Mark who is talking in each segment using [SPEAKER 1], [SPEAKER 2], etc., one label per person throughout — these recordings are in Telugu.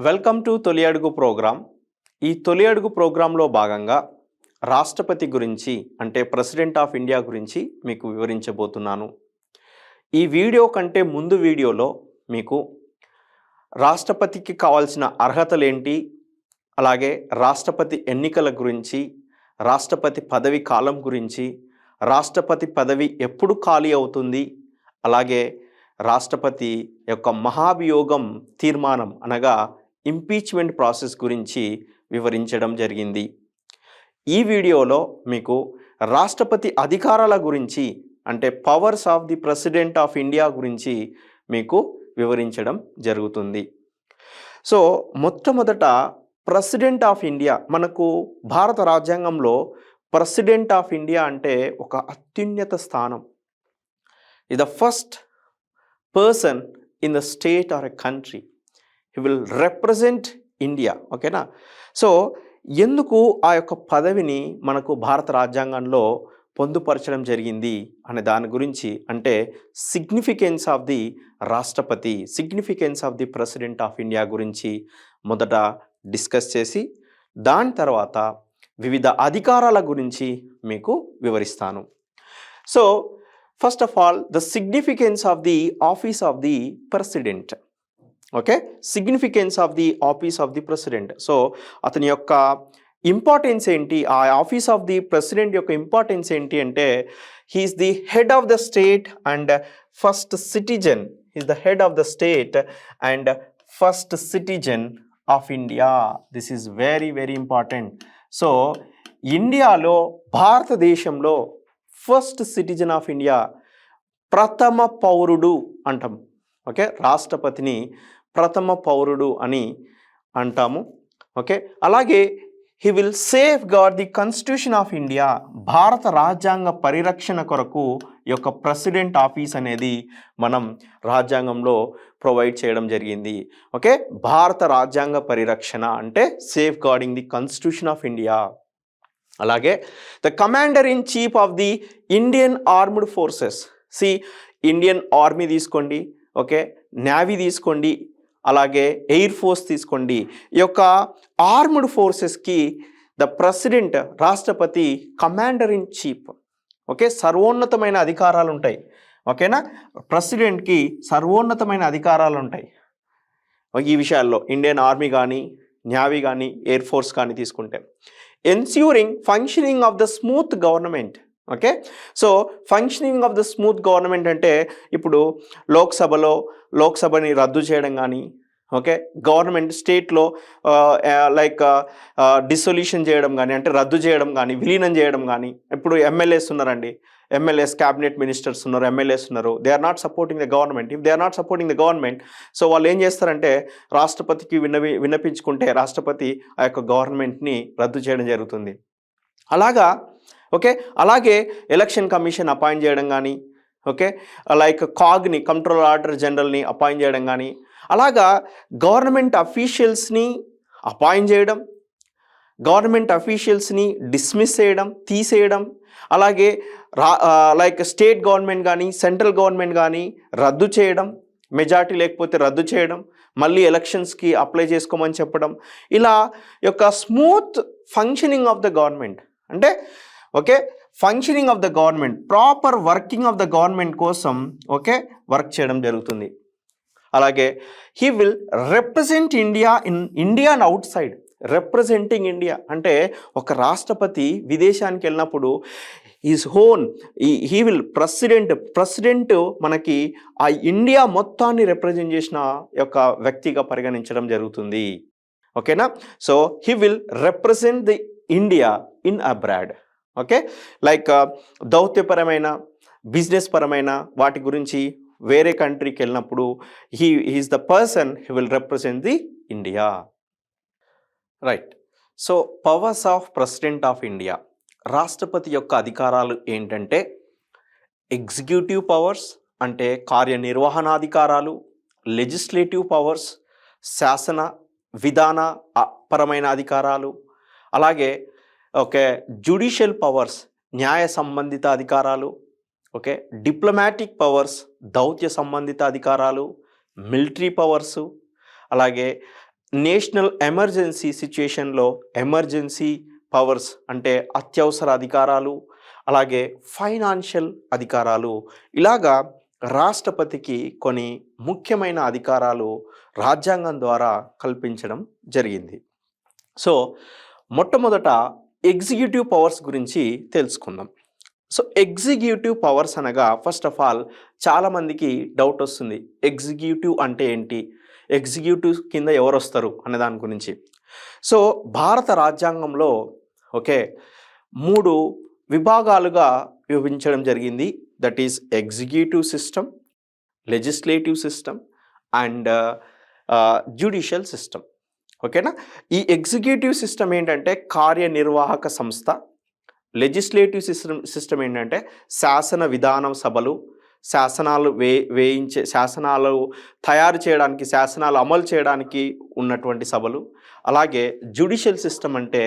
[SPEAKER 1] Welcome to తొలిఅడుగు programme. ఈ తొలిఅడుగు ప్రోగ్రాంలో భాగంగా రాష్ట్రపతి గురించి అంటే ప్రెసిడెంట్ ఆఫ్ ఇండియా గురించి మీకు వివరించబోతున్నాను. ఈ వీడియో కంటే ముందు వీడియోలో మీకు రాష్ట్రపతికి కావాల్సిన అర్హతలు ఏంటి, అలాగే రాష్ట్రపతి ఎన్నికల గురించి, రాష్ట్రపతి పదవి కాలం గురించి, రాష్ట్రపతి పదవి ఎప్పుడు ఖాళీ అవుతుంది, అలాగే రాష్ట్రపతి యొక్క మహాభియోగం తీర్మానం అనగా ఇంపీచ్మెంట్ ప్రాసెస్ గురించి వివరించడం జరిగింది. ఈ వీడియోలో మీకు రాష్ట్రపతి అధికారాల గురించి అంటే powers of the president of India గురించి మీకు వివరించడం జరుగుతుంది. సో మొట్టమొదట ప్రెసిడెంట్ ఆఫ్ ఇండియా, మనకు భారత రాజ్యాంగంలో ప్రెసిడెంట్ ఆఫ్ ఇండియా అంటే ఒక అత్యున్నత స్థానం. ఇది the first person in the state or a country. He will represent India. ఓకేనా? సో ఎందుకు ఆ యొక్క పదవిని మనకు భారత రాజ్యాంగంలో పొందుపరచడం జరిగింది అనే దాని గురించి, అంటే సిగ్నిఫికెన్స్ ఆఫ్ ది రాష్ట్రపతి, significance of the president of India గురించి మొదట డిస్కస్ చేసి దాని తర్వాత వివిధ అధికారాల గురించి మీకు వివరిస్తాను. So first of all the significance of the office of the president. Okay, significance of the office of the president. So అతని యొక్క ఇంపార్టెన్స్ ఏంటి, ఆ ఆఫీస్ ఆఫ్ ది ప్రెసిడెంట్ యొక్క ఇంపార్టెన్స్ ఏంటి అంటే he's the head of the state and first citizen. He's the head of the state and first citizen of India. This is very very important. So ఇండియాలో, భారతదేశంలో ఫస్ట్ సిటిజన్ ఆఫ్ ఇండియా, ప్రథమ పౌరుడు అంటాం. ఓకే, రాష్ట్రపతిని ప్రథమ పౌరుడు అని అంటాము. ఓకే, అలాగే he will safeguard the constitution of India. భారత రాజ్యాంగ పరిరక్షణ కొరకు ఈ యొక్క ప్రెసిడెంట్ ఆఫీస్ అనేది మనం రాజ్యాంగంలో ప్రొవైడ్ చేయడం జరిగింది. ఓకే, భారత రాజ్యాంగ పరిరక్షణ అంటే safeguarding the constitution of India. అలాగే the commander in chief of the Indian armed forces. Indian army తీసుకోండి, ఓకే, నేవీ తీసుకోండి, అలాగే ఎయిర్ ఫోర్స్ తీసుకోండి. ఈ యొక్క ఆర్మ్డ్ ఫోర్సెస్కి ద ప్రెసిడెంట్, రాష్ట్రపతి కమాండర్ ఇన్ చీఫ్. ఓకే, సర్వోన్నతమైన అధికారాలు ఉంటాయి. ఓకేనా, ప్రెసిడెంట్కి సర్వోన్నతమైన అధికారాలు ఉంటాయి ఈ విషయాల్లో. ఇండియన్ ఆర్మీ కానీ, నేవీ కానీ, ఎయిర్ ఫోర్స్ కానీ తీసుకుంటే. Ensuring functioning of the smooth government. Okay, so functioning of the smooth government అంటే ఇప్పుడు లోక్సభని రద్దు చేయడం కానీ, ఓకే, గవర్నమెంట్ స్టేట్లో డిసొల్యూషన్ చేయడం కానీ, అంటే రద్దు చేయడం కానీ, విలీనం చేయడం కానీ. ఇప్పుడు ఎమ్మెల్యేస్ ఉన్నారండి, ఎమ్మెల్యేస్ క్యాబినెట్ మినిస్టర్స్ ఉన్నారు, ఎమ్మెల్యేస్ ఉన్నారు. They are not supporting the government. If they are not supporting the government, so వాళ్ళు ఏం చేస్తారంటే రాష్ట్రపతికి విన్నపించుకుంటే రాష్ట్రపతి ఆ యొక్క గవర్నమెంట్ని రద్దు చేయడం జరుగుతుంది. అలాగా ఓకే, అలాగే ఎలక్షన్ కమిషన్ అపాయింట్ చేయడం కానీ, ఓకే, కాగ్ని, కంట్రోల్ ఆర్డర్ జనరల్ని అపాయింట్ చేయడం కానీ, అలాగా గవర్నమెంట్ అఫీషియల్స్ని అపాయింట్ చేయడం, గవర్నమెంట్ అఫీషియల్స్ని డిస్మిస్ చేయడం, తీసేయడం, అలాగే స్టేట్ గవర్నమెంట్ కానీ, సెంట్రల్ గవర్నమెంట్ కానీ రద్దు చేయడం, మెజారిటీ లేకపోతే రద్దు చేయడం, మళ్ళీ ఎలక్షన్స్కి అప్లై చేసుకోమని చెప్పడం. ఇలా యొక్క smooth functioning of the government అంటే okay, functioning of the government, proper working of the government కోసం ఓకే వర్క్ చేయడం జరుగుతుంది. అలాగే he will represent India in India and outside. Representing India అంటే ఒక రాష్ట్రపతి విదేశానికి వెళ్ళినప్పుడు ఈజ్ హోన్ హీ విల్ ప్రెసిడెంట్ మనకి ఆ ఇండియా మొత్తాన్ని రిప్రజెంట్ చేసిన యొక్క వ్యక్తిగా పరిగణించడం జరుగుతుంది. ఓకేనా? So he will represent the India in abroad. Okay, దౌత్యపరమైన, బిజినెస్ పరమైన వాటి గురించి వేరే కంట్రీకి వెళ్ళినప్పుడు he is the person he will represent the India. Right. So powers of president of India. రాష్ట్రపతి యొక్క అధికారాలు ఏంటంటే ఎగ్జిక్యూటివ్ పవర్స్ అంటే కార్యనిర్వహణాధికారాలు, లెజిస్లేటివ్ పవర్స్ శాసన విధాన పరమైన అధికారాలు, అలాగే ఓకే జ్యుడిషియల్ పవర్స్ న్యాయ సంబంధిత అధికారాలు, ఓకే డిప్లొమాటిక్ పవర్స్ దౌత్య సంబంధిత అధికారాలు, మిలిటరీ పవర్సు, అలాగే నేషనల్ ఎమర్జెన్సీ సిచ్యుయేషన్లో ఎమర్జెన్సీ పవర్స్ అంటే అత్యవసర అధికారాలు, అలాగే ఫైనాన్షియల్ అధికారాలు, ఇలాగా రాష్ట్రపతికి కొన్ని ముఖ్యమైన అధికారాలు రాజ్యాంగం ద్వారా కల్పించడం జరిగింది. సో మొట్టమొదట ఎగ్జిక్యూటివ్ పవర్స్ గురించి తెలుసుకుందాం. సో ఎగ్జిక్యూటివ్ పవర్స్ అనగా ఫస్ట్ ఆఫ్ ఆల్ చాలామందికి డౌట్ వస్తుంది, ఎగ్జిక్యూటివ్ అంటే ఏంటి, ఎగ్జిక్యూటివ్ కింద ఎవరు వస్తారు అనే దాని గురించి. సో భారత రాజ్యాంగంలో 3 విభాగాలుగా విభజించడం జరిగింది. That is executive system, legislative system and judicial system. ఓకేనా. ఈ ఎగ్జిక్యూటివ్ సిస్టమ్ ఏంటంటే కార్యనిర్వాహక సంస్థ, లెజిస్లేటివ్ సిస్టమ్ ఏంటంటే శాసన విధానం సభలు, శాసనాలు శాసనాలు తయారు చేయడానికి, శాసనాలు అమలు చేయడానికి ఉన్నటువంటి సభలు. అలాగే జ్యుడిషియల్ సిస్టమ్ అంటే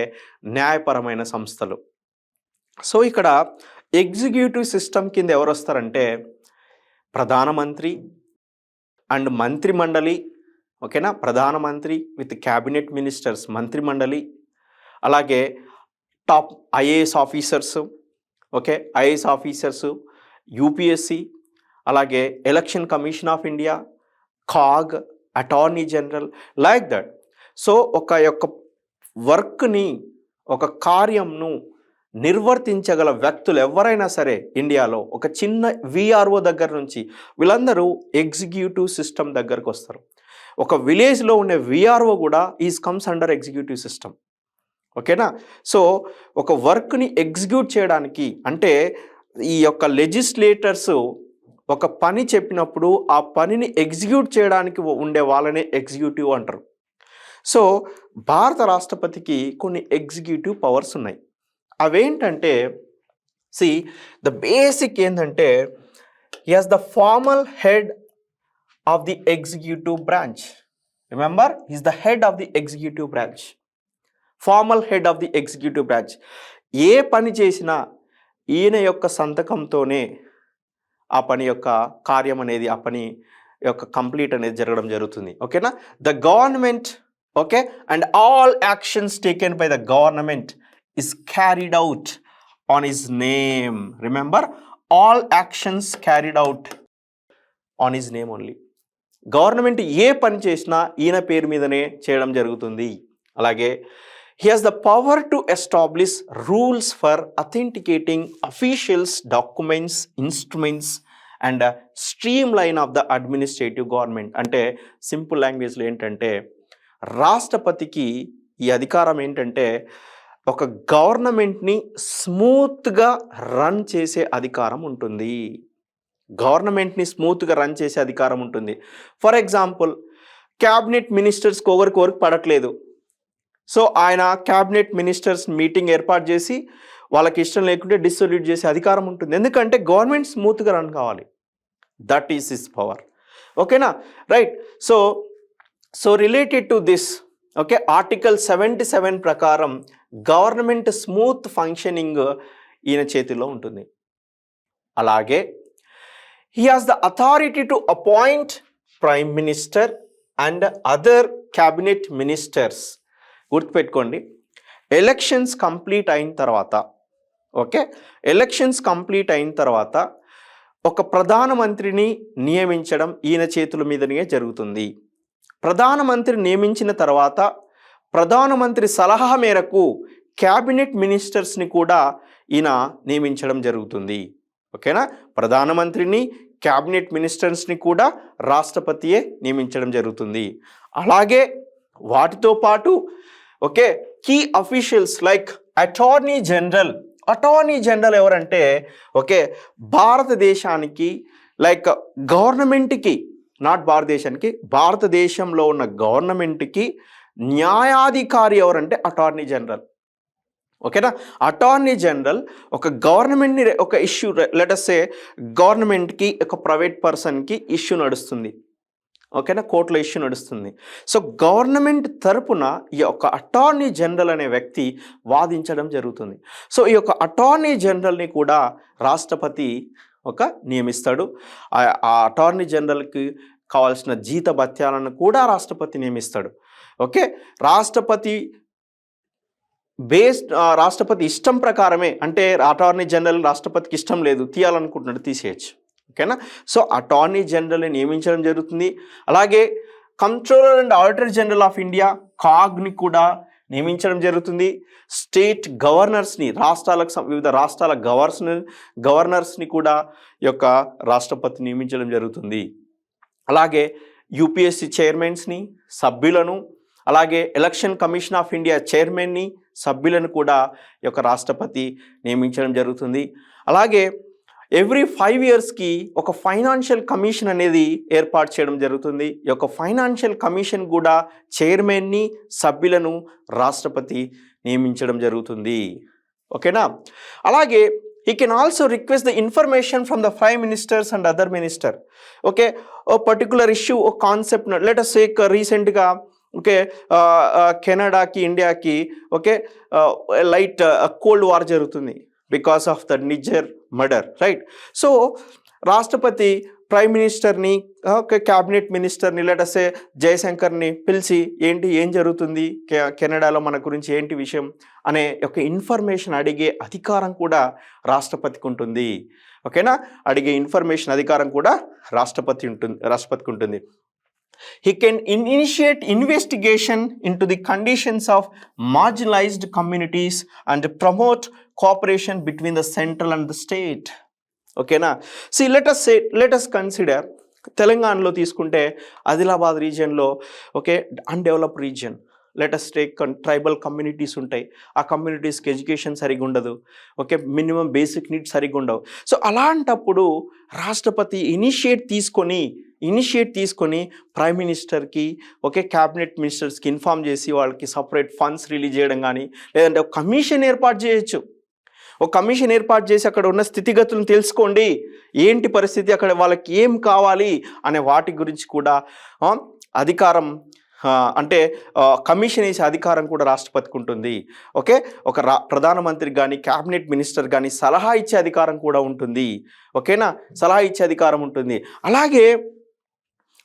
[SPEAKER 1] న్యాయపరమైన సంస్థలు. సో ఇక్కడ ఎగ్జిక్యూటివ్ సిస్టమ్ కింద ఎవరు వస్తారంటే ప్రధానమంత్రి అండ్ మంత్రిమండలి. ఓకేనా. ప్రధానమంత్రి విత్ క్యాబినెట్ మినిస్టర్స్, మంత్రిమండలి, అలాగే top IAS officers, IAS officers, UPSC, అలాగే election commission of India, CAG, attorney general, like that. So ఒక వర్క్ని, ఒక కార్యంను నిర్వర్తించగల వ్యక్తులు ఎవరైనా సరే ఇండియాలో ఒక చిన్న విఆర్ఓ దగ్గర నుంచి వీళ్ళందరూ ఎగ్జిక్యూటివ్ సిస్టమ్ దగ్గరకు వస్తారు. ఒక విలేజ్లో ఉండే విఆర్ఓ కూడా కమ్స్ అండర్ ఎగ్జిక్యూటివ్ సిస్టమ్. ఓకేనా. సో ఒక వర్క్ని ఎగ్జిక్యూట్ చేయడానికి అంటే ఈ యొక్క లెజిస్లేటర్స్ ఒక పని చెప్పినప్పుడు ఆ పనిని ఎగ్జిక్యూట్ చేయడానికి ఉండే వాళ్ళనే ఎగ్జిక్యూటివ్ అంటారు. సో భారత రాష్ట్రపతికి కొన్ని ఎగ్జిక్యూటివ్ పవర్స్ ఉన్నాయి. అవేంటంటే ద బేసిక్ ఏంటంటే he has the formal head of the executive branch. Remember, he is the head of the executive branch, formal head of the executive branch. ఏ పని చేసినా ఈయన యొక్క సంతకంతోనే ఆ పని యొక్క కార్యం అనేది, ఆ పని యొక్క కంప్లీట్ అనేది జరగడం జరుగుతుంది. ఓకేనా. The government and all actions taken by the government is carried out on his name. Remember, all actions carried out on his name only. Government ఏ పని చేసినా ఈయన పేరు మీదనే చేయడం జరుగుతుంది. అలాగే he has the power to establish rules for authenticating officials, documents, instruments and streamline of the administrative government. అంటే సింపుల్ లాంగ్వేజ్లో ఏంటంటే రాష్ట్రపతికి ఈ అధికారం ఏంటంటే ఒక గవర్నమెంట్ని స్మూత్గా రన్ చేసే అధికారం ఉంటుంది. గవర్నమెంట్ని స్మూత్గా రన్ చేసే అధికారం ఉంటుంది. ఫర్ ఎగ్జాంపుల్, క్యాబినెట్ మినిస్టర్స్కి ఒకరికి పడట్లేదు. సో ఆయన క్యాబినెట్ మినిస్టర్స్ మీటింగ్ ఏర్పాటు చేసి వాళ్ళకి ఇష్టం లేకుంటే డిస్సొల్యూట్ చేసే అధికారం ఉంటుంది. ఎందుకంటే గవర్నమెంట్ స్మూత్గా రన్ కావాలి. That is his power. ఓకేనా. Right. So related to this article 77 ప్రకారం గవర్నమెంట్ స్మూత్ ఫంక్షనింగ్ ఈయన చేతిలో ఉంటుంది. అలాగే he has the authority to appoint prime minister and other cabinet ministers. గుర్తుపెట్టుకోండి, ఎలక్షన్స్ కంప్లీట్ అయిన తర్వాత ఒక ప్రధానమంత్రిని నియమించడం ఈయన చేతుల మీదనే జరుగుతుంది. ప్రధానమంత్రి నియమించిన తర్వాత ప్రధానమంత్రి సలహా మేరకు క్యాబినెట్ మినిస్టర్స్ని కూడా ఈయన నియమించడం జరుగుతుంది. ఓకేనా. ప్రధానమంత్రిని, క్యాబినెట్ మినిస్టర్స్ని కూడా రాష్ట్రపతియే నియమించడం జరుగుతుంది. అలాగే వాటితో పాటు key officials like attorney general ఎవరంటే భారతదేశానికి లైక్ గవర్నమెంట్కి, నాట్ భారతదేశానికి, భారతదేశంలో ఉన్న గవర్నమెంట్కి న్యాయాధికారి ఎవరంటే అటార్నీ జనరల్. ఓకేనా. అటార్నీ జనరల్ ఒక గవర్నమెంట్ని ఒక ఇష్యూ, లెటస్ సే గవర్నమెంట్కి ఒక ప్రైవేట్ పర్సన్కి ఇష్యూ నడుస్తుంది. ఓకేనా. కోర్టులో ఇష్యూ నడుస్తుంది. సో గవర్నమెంట్ తరపున ఈ యొక్క అటార్నీ జనరల్ అనే వ్యక్తి వాదించడం జరుగుతుంది. సో ఈ యొక్క అటార్నీ జనరల్ని కూడా రాష్ట్రపతి నియమిస్తాడు. ఆ అటార్నీ జనరల్కి కావాల్సిన జీత భత్యాలను కూడా రాష్ట్రపతి నియమిస్తాడు. ఓకే, రాష్ట్రపతి రాష్ట్రపతి ఇష్టం ప్రకారమే, అంటే అటార్నీ జనరల్ రాష్ట్రపతికి ఇష్టం లేదు, తీయాలనుకుంటున్నాడు, తీసేయచ్చు. ఓకేనా. సో అటార్నీ జనరల్ని నియమించడం జరుగుతుంది. అలాగే controller and auditor general of India కాగ్ని కూడా నియమించడం జరుగుతుంది. స్టేట్ గవర్నర్స్ని, వివిధ రాష్ట్రాల గవర్నర్స్ని కూడా ఈ యొక్క రాష్ట్రపతి నియమించడం జరుగుతుంది. అలాగే యూపీఎస్సీ చైర్మన్స్ని, సభ్యులను, అలాగే ఎలక్షన్ కమిషన్ ఆఫ్ ఇండియా చైర్మన్ని, సభ్యులను కూడా ఈ యొక్క రాష్ట్రపతి నియమించడం జరుగుతుంది. అలాగే ఎవ్రీ 5 yearsకి ఒక ఫైనాన్షియల్ కమిషన్ అనేది ఏర్పాటు చేయడం జరుగుతుంది. ఈ యొక్క ఫైనాన్షియల్ కమిషన్ కూడా చైర్మన్ని, సభ్యులను రాష్ట్రపతి నియమించడం జరుగుతుంది. ఓకేనా. అలాగే he can also request the information from the prime ministers and other minister. Okay, a particular issue or concept, let us say recentగా ఓకే కెనడాకి ఇండియాకి ఓకే లైట్ కోల్డ్ వార్ జరుగుతుంది because of the Nijjar murder, right. So రాష్ట్రపతి ప్రైమ్ మినిస్టర్ని, ఓకే క్యాబినెట్ మినిస్టర్ని, లెటసే జయశంకర్ని పిలిచి ఏం జరుగుతుంది కెనడాలో మన గురించి ఏంటి విషయం అనే ఒక ఇన్ఫర్మేషన్ అడిగే అధికారం కూడా రాష్ట్రపతికి ఉంటుంది. ఓకేనా, అడిగే ఇన్ఫర్మేషన్ అధికారం కూడా రాష్ట్రపతికి ఉంటుంది. He can initiate investigation into the conditions of marginalized communities and promote cooperation between the central and the state. ఓకేనా. See, let us consider తెలంగాణలో తీసుకుంటే ఆదిలాబాద్ రీజియన్లో okay undeveloped region, let us take tribal communities ఉంటాయి. ఆ కమ్యూనిటీస్కి ఎడ్యుకేషన్ సరిగ్గా ఉండదు, ఓకే మినిమం బేసిక్ నీడ్స్ సరిగ్గా ఉండవు. సో అలాంటప్పుడు రాష్ట్రపతి ఇనిషియేట్ తీసుకొని ప్రైమ్ మినిస్టర్కి ఓకే క్యాబినెట్ మినిస్టర్స్కి ఇన్ఫామ్ చేసి వాళ్ళకి సపరేట్ ఫండ్స్ రిలీజ్ చేయడం కానీ, లేదంటే ఒక కమిషన్ ఏర్పాటు చేయొచ్చు. ఒక కమిషన్ ఏర్పాటు చేసి అక్కడ ఉన్న స్థితిగతులను తెలుసుకోండి, ఏంటి పరిస్థితి, అక్కడ వాళ్ళకి ఏం కావాలి అనే వాటి గురించి కూడా అధికారం, అంటే కమిషన్ వేసే అధికారం కూడా రాష్ట్రపతికి ఉంటుంది. ఓకే, ఒక ప్రధానమంత్రికి కానీ క్యాబినెట్ మినిస్టర్ కానీ సలహా ఇచ్చే అధికారం కూడా ఉంటుంది. ఓకేనా, సలహా ఇచ్చే అధికారం ఉంటుంది.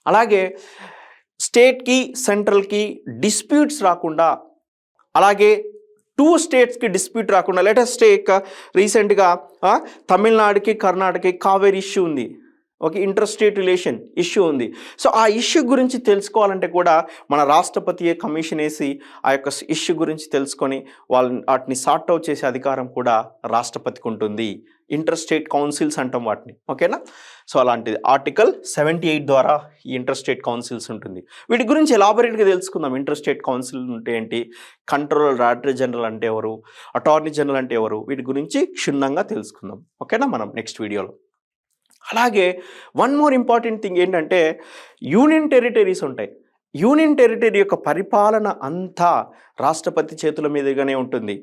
[SPEAKER 1] అలాగే స్టేట్కి సెంట్రల్కి డిస్ప్యూట్స్ రాకుండా, అలాగే 2 స్టేట్స్కి డిస్ప్యూట్ రాకుండా, లెటస్ టేక్ రీసెంట్గా తమిళనాడుకి కర్ణాటకకి కావేరీ ఇష్యూ ఉంది, okay inter state relation issue ఉంది. సో ఆ ఇష్యూ గురించి తెలుసుకోవాలంటే కూడా మన రాష్ట్రపతి కమిషన్ వేసి ఆ యొక్క ఇష్యూ గురించి తెలుసుకొని వాటిని సార్ట్ అవుట్ చేసే అధికారం కూడా రాష్ట్రపతికి ఉంటుంది. ఇంటర్ స్టేట్ కౌన్సిల్స్ అంటాం వాటిని. ఓకేనా. సో అలాంటిది ఆర్టికల్ 78 ద్వారా ఈ ఇంటర్ స్టేట్ కౌన్సిల్స్ ఉంటుంది. వీటి గురించి ఎలాబొరేట్గా తెలుసుకుందాం. ఇంటర్ స్టేట్ కౌన్సిల్ అంటే ఏంటి, కంట్రోలర్ ఆడిటర్ జనరల్ అంటే ఎవరు, అటార్నీ జనరల్ అంటే ఎవరు, వీటి గురించి క్షుణ్ణంగా తెలుసుకుందాం. ఓకేనా మనం నెక్స్ట్ వీడియోలో. అలాగే వన్ మోర్ ఇంపార్టెంట్ థింగ్ ఏంటంటే యూనియన్ టెరిటరీస్ ఉంటాయి. యూనియన్ టెరిటరీ యొక్క పరిపాలన అంతా రాష్ట్రపతి చేతుల మీదుగానే ఉంటుంది.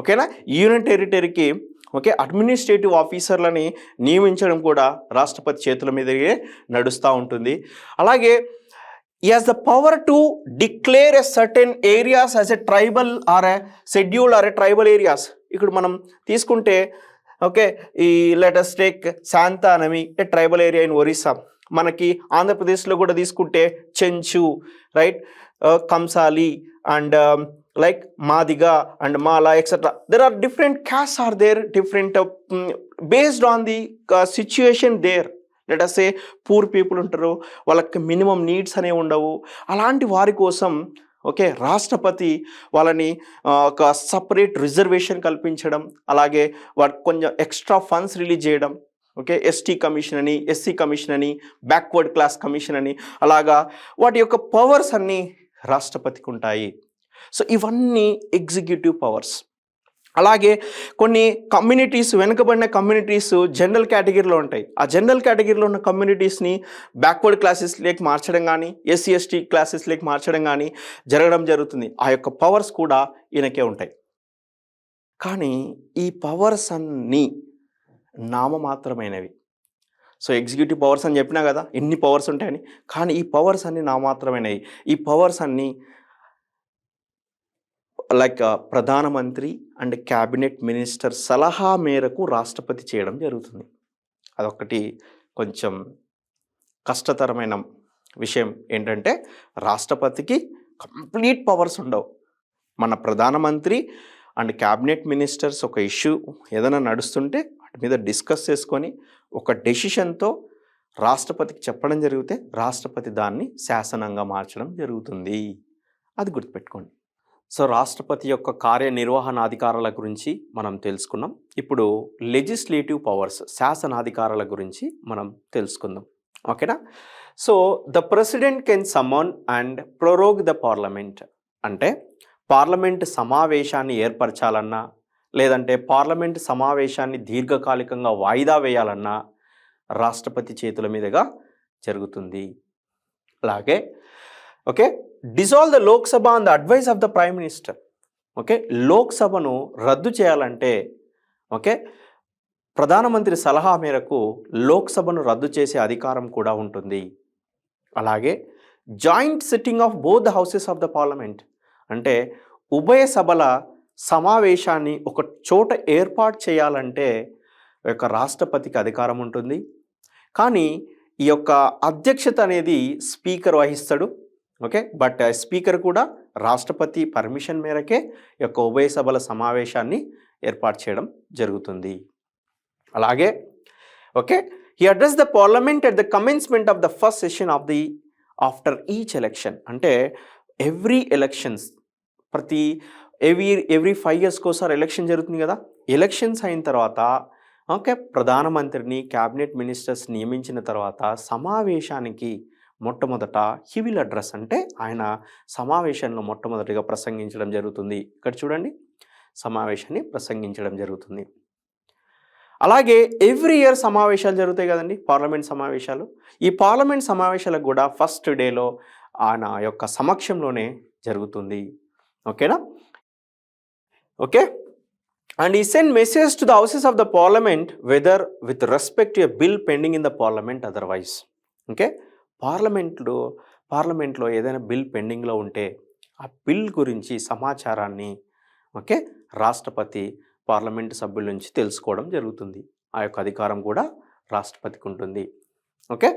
[SPEAKER 1] ఓకేనా. యూనియన్ టెరిటరీకి ఓకే అడ్మినిస్ట్రేటివ్ ఆఫీసర్లని నియమించడం కూడా రాష్ట్రపతి చేతుల మీదుగా నడుస్తూ ఉంటుంది. అలాగే he has the power to declare a certain areas as a tribal or a scheduled or a tribal areas. ఇక్కడ మనం తీసుకుంటే ఓకే ఈ లెటస్ టేక్ శాంతానమి a tribal area in Orissa, మనకి ఆంధ్రప్రదేశ్లో కూడా తీసుకుంటే Chenchu, right, Kamsali and like Madiga and Mala etc. There are different castes are there, different based on the situation there. Let us say poor people ఉంటారు, వాళ్ళకి మినిమం నీడ్స్ అనేవి ఉండవు. అలాంటి వారి కోసం ఓకే రాష్ట్రపతి వాళ్ళని ఒక సపరేట్ రిజర్వేషన్ కల్పించడం, అలాగే వాటికి కొంచెం ఎక్స్ట్రా ఫండ్స్ రిలీజ్ చేయడం. ఓకే ఎస్టీ కమిషన్ అని, ఎస్సీ కమిషన్ అని, బ్యాక్వర్డ్ క్లాస్ కమిషన్ అని, అలాగా వాటి యొక్క పవర్స్ అన్నీ రాష్ట్రపతికి ఉంటాయి. సో ఇవన్నీ ఎగ్జిక్యూటివ్ పవర్స్. అలాగే కొన్ని కమ్యూనిటీస్, వెనుకబడిన కమ్యూనిటీస్ జనరల్ కేటగిరీలో ఉంటాయి. ఆ జనరల్ కేటగిరీలో ఉన్న కమ్యూనిటీస్ని బ్యాక్వర్డ్ క్లాసెస్లోకి మార్చడం కానీ, ఎస్సీ ఎస్టీ క్లాసెస్లోకి మార్చడం కానీ జరగడం జరుగుతుంది. ఆ యొక్క పవర్స్ కూడా ఈయనకే ఉంటాయి. కానీ ఈ పవర్స్ అన్నీ నామమాత్రమైనవి. సో ఎగ్జిక్యూటివ్ పవర్స్ అని చెప్పినా కదా ఎన్ని పవర్స్ ఉంటాయని, కానీ ఈ పవర్స్ అన్నీ నామమాత్రమైనవి. ఈ పవర్స్ అన్నీ లైక్ ప్రధానమంత్రి అండ్ క్యాబినెట్ మినిస్టర్ సలహా మేరకు రాష్ట్రపతి చేయడం జరుగుతుంది. అదొకటి కొంచెం కష్టతరమైన విషయం ఏంటంటే రాష్ట్రపతికి కంప్లీట్ పవర్స్ ఉండవు. మన ప్రధానమంత్రి అండ్ క్యాబినెట్ మినిస్టర్స్ ఒక ఇష్యూ ఏదైనా నడుస్తుంటే వాటి మీద డిస్కస్ చేసుకొని ఒక డెసిషన్తో రాష్ట్రపతికి చెప్పడం జరిగితే రాష్ట్రపతి దాన్ని శాసనంగా మార్చడం జరుగుతుంది. అది గుర్తుపెట్టుకోండి. సో రాష్ట్రపతి యొక్క కార్యనిర్వహణాధికారాల గురించి మనం తెలుసుకున్నాం. ఇప్పుడు లెజిస్లేటివ్ పవర్స్, శాసనాధికారాల గురించి మనం తెలుసుకుందాం. ఓకేనా? So the president can summon and prorogue the parliament. అంటే పార్లమెంట్ సమావేశాన్ని ఏర్పరచాలన్నా లేదంటే పార్లమెంట్ సమావేశాన్ని దీర్ఘకాలికంగా వాయిదా వేయాలన్నా రాష్ట్రపతి చేతుల మీదుగా జరుగుతుంది. అలాగే okay, dissolve the Lok Sabha on the advice of the prime minister. Okay, లోక్సభను రద్దు చేయాలంటే ఓకే ప్రధానమంత్రి సలహా మేరకు లోక్సభను రద్దు చేసే అధికారం కూడా ఉంటుంది. అలాగే joint sitting of both the houses of the parliament. అంటే ఉభయ సభల సమావేశాన్ని ఒక చోట ఏర్పాటు చేయాలంటే యొక్క రాష్ట్రపతికి అధికారం ఉంటుంది. కానీ ఈ యొక్క అధ్యక్షత అనేది స్పీకర్ వహిస్తాడు. ఓకే, బట్ స్పీకర్ కూడా రాష్ట్రపతి పర్మిషన్ మేరకే ఈ యొక్క ఉభయ సభల సమావేశాన్ని ఏర్పాటు చేయడం జరుగుతుంది. అలాగే okay, he address the parliament at the commencement of the first session of the after each election. అంటే ఎవ్రీ ఎలక్షన్స్ ఎవ్రీ 5 yearsకి ఒకసారి ఎలక్షన్ జరుగుతుంది కదా. ఎలక్షన్స్ అయిన తర్వాత ఓకే ప్రధానమంత్రిని క్యాబినెట్ మినిస్టర్స్ నియమించిన తర్వాత సమావేశానికి మొట్టమొదట హీ విల్ అడ్రస్, అంటే ఆయన సమావేశంలో మొట్టమొదటిగా ప్రసంగించడం జరుగుతుంది. ఇక్కడ చూడండి, సమావేశాన్ని ప్రసంగించడం జరుగుతుంది. అలాగే ఎవ్రీ ఇయర్ సమావేశాలు జరుగుతాయి కదండి, పార్లమెంట్ సమావేశాలు. ఈ పార్లమెంట్ సమావేశాలకు కూడా ఫస్ట్ డేలో ఆయన యొక్క సమక్షంలోనే జరుగుతుంది. ఓకేనా? ఓకే, అండ్ ఈ send message to the houses of the parliament whether with respect to a bill pending in the parliament otherwise. Okay, పార్లమెంట్లో ఏదైనా బిల్ పెండింగ్లో ఉంటే ఆ బిల్ గురించి సమాచారాన్ని ఓకే రాష్ట్రపతి పార్లమెంటు సభ్యుల నుంచి తెలుసుకోవడం జరుగుతుంది. ఆ యొక్క అధికారం కూడా రాష్ట్రపతికి ఉంటుంది. Okay,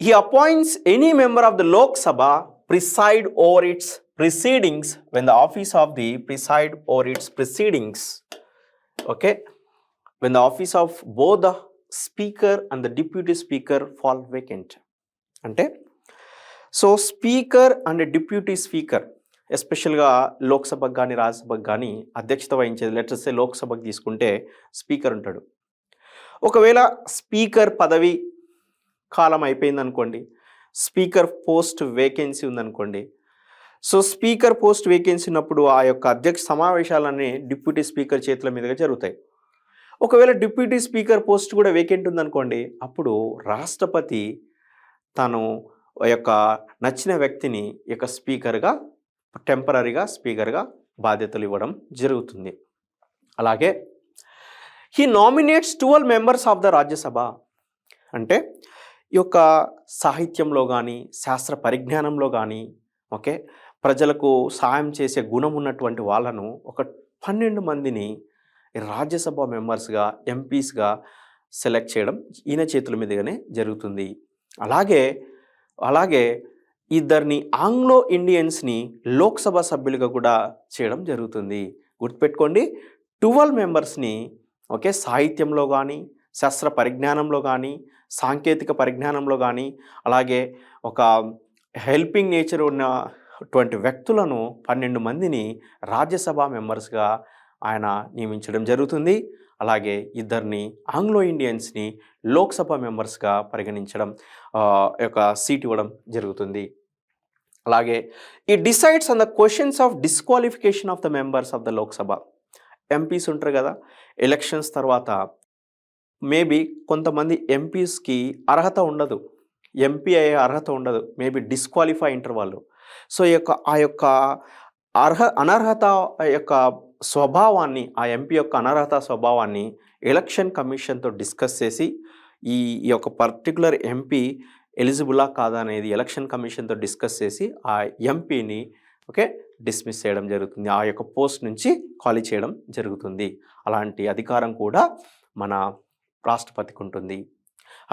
[SPEAKER 1] he appoints any member of the Lok Sabha preside over its proceedings when the office of the preside over its proceedings, okay, when the office of both the speaker and the deputy speaker fall vacant. అంటే so speaker and deputy speaker ఎస్పెషల్గా లోక్సభకు కానీ రాజ్యసభకు కానీ అధ్యక్షత వహించేది. లెట్స్ సే లోక్సభకు తీసుకుంటే స్పీకర్ ఉంటాడు. ఒకవేళ స్పీకర్ పదవి కాలం అయిపోయింది అనుకోండి, స్పీకర్ పోస్ట్ వేకెన్సీ ఉందనుకోండి. సో స్పీకర్ పోస్ట్ వేకెన్సీ ఉన్నప్పుడు ఆ యొక్క అధ్యక్ష సమావేశాలన్నీ డిప్యూటీ స్పీకర్ చేతుల మీదుగా జరుగుతాయి. ఒకవేళ డిప్యూటీ స్పీకర్ పోస్ట్ కూడా వేకెంట్ ఉందనుకోండి, అప్పుడు రాష్ట్రపతి తను యొక్క నచ్చిన వ్యక్తిని యొక్క స్పీకర్గా టెంపరీగా స్పీకర్గా బాధ్యతలు ఇవ్వడం జరుగుతుంది. అలాగే he nominates 12 members of the Rajya Sabha. అంటే ఈ యొక్క సాహిత్యంలో కానీ శాస్త్ర పరిజ్ఞానంలో కానీ ఓకే ప్రజలకు సాయం చేసే గుణం ఉన్నటువంటి వాళ్ళను ఒక 12 మందిని రాజ్యసభ మెంబర్స్గా ఎంపీస్గా సెలెక్ట్ చేయడం ఈయన చేతుల మీదుగానే జరుగుతుంది. అలాగే ఇద్దరిని ఆంగ్లో ఇండియన్స్ని లోక్సభ సభ్యులుగా కూడా చేయడం జరుగుతుంది. గుర్తుపెట్టుకోండి, 12 మెంబర్స్ని ఓకే సాహిత్యంలో కానీ శాస్త్ర పరిజ్ఞానంలో కానీ సాంకేతిక పరిజ్ఞానంలో కానీ అలాగే ఒక హెల్పింగ్ నేచర్ ఉన్నటువంటి వ్యక్తులను 12 మందిని రాజ్యసభ మెంబర్స్గా ఆయన నియమించడం జరుగుతుంది. అలాగే ఇద్దరిని ఆంగ్లో ఇండియన్స్ని లోక్సభ మెంబర్స్గా పరిగణించడం యొక్క సీట్ ఇవ్వడం జరుగుతుంది. అలాగే ఈ decides on the questions of disqualification of the members of the Lok Sabha. MPs ఉంటారు కదా, ఎలక్షన్స్ తర్వాత మేబీ కొంతమంది ఎంపీస్కి అర్హత ఉండదు, ఎంపీ అయ్యే అర్హత ఉండదు, మేబీ డిస్క్వాలిఫై అయింటారు వాళ్ళు. సో ఆ యొక్క అనర్హత యొక్క స్వభావాన్ని, ఆ ఎంపీ యొక్క అనర్హత స్వభావాన్ని ఎలక్షన్ కమిషన్తో డిస్కస్ చేసి ఈ యొక్క పర్టికులర్ ఎంపీ ఎలిజిబులా కాదా అనేది ఎలక్షన్ కమిషన్తో డిస్కస్ చేసి ఆ ఎంపీని ఓకే డిస్మిస్ చేయడం జరుగుతుంది, ఆ యొక్క పోస్ట్ నుంచి ఖాళీ చేయడం జరుగుతుంది. అలాంటి అధికారం కూడా మన రాష్ట్రపతికి ఉంటుంది.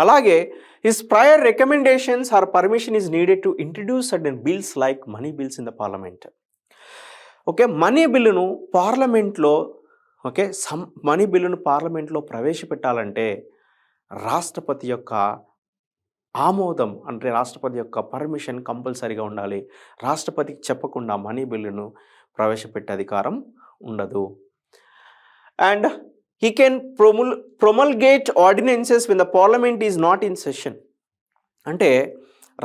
[SPEAKER 1] అలాగే his prior recommendations or permission is needed to introduce certain bills like money bills in the parliament. Okay, money బిల్లును పార్లమెంట్లో మనీ బిల్లును పార్లమెంట్లో ప్రవేశపెట్టాలంటే రాష్ట్రపతి యొక్క ఆమోదం, అంటే రాష్ట్రపతి యొక్క పర్మిషన్ కంపల్సరీగా ఉండాలి. రాష్ట్రపతికి చెప్పకుండా మనీ బిల్లును ప్రవేశపెట్టే అధికారం ఉండదు. And he can promulgate ordinances when the parliament is not in session. అంటే